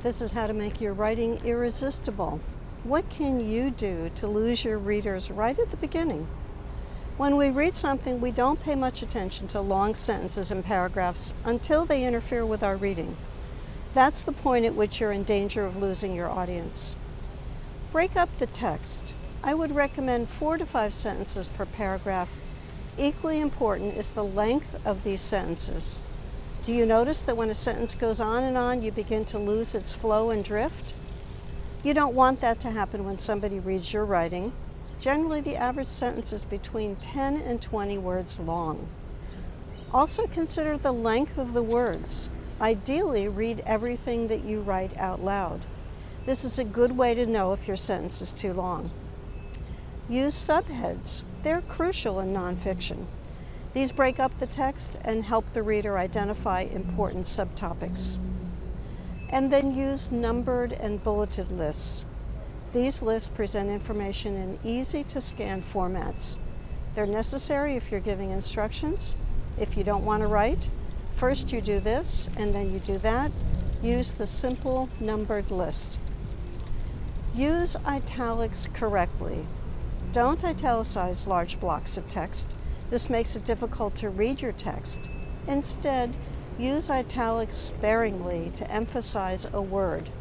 This is how to make your writing irresistible. What can you do to lose your readers right at the beginning? When we read something, we don't pay much attention to long sentences and paragraphs until they interfere with our reading. That's the point at which you're in danger of losing your audience. Break up the text. I would recommend 4 to 5 sentences per paragraph. Equally important is the length of these sentences. Do you notice that when a sentence goes on, you begin to lose its flow and drift? You don't want that to happen when somebody reads your writing. Generally, the average sentence is between 10 and 20 words long. Also consider the length of the words. Ideally, read everything that you write out loud. This is a good way to know if your sentence is too long. Use subheads. They're crucial in nonfiction. These break up the text and help the reader identify important subtopics. And then use numbered and bulleted lists. These lists present information in easy-to-scan formats. They're necessary if you're giving instructions. If you don't want to write, first you do this and then you do that. Use the simple numbered list. Use italics correctly. Don't italicize large blocks of text. This makes it difficult to read your text. Instead, use italics sparingly to emphasize a word.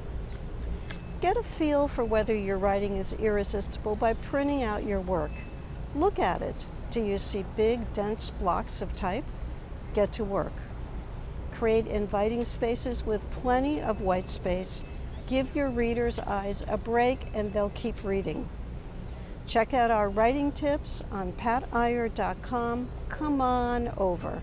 Get a feel for whether your writing is irresistible by printing out your work. Look at it. Do you see big, dense blocks of type? Get to work. Create inviting spaces with plenty of white space. Give your readers' eyes a break and they'll keep reading. Check out our writing tips on patiyer.com. Come on over.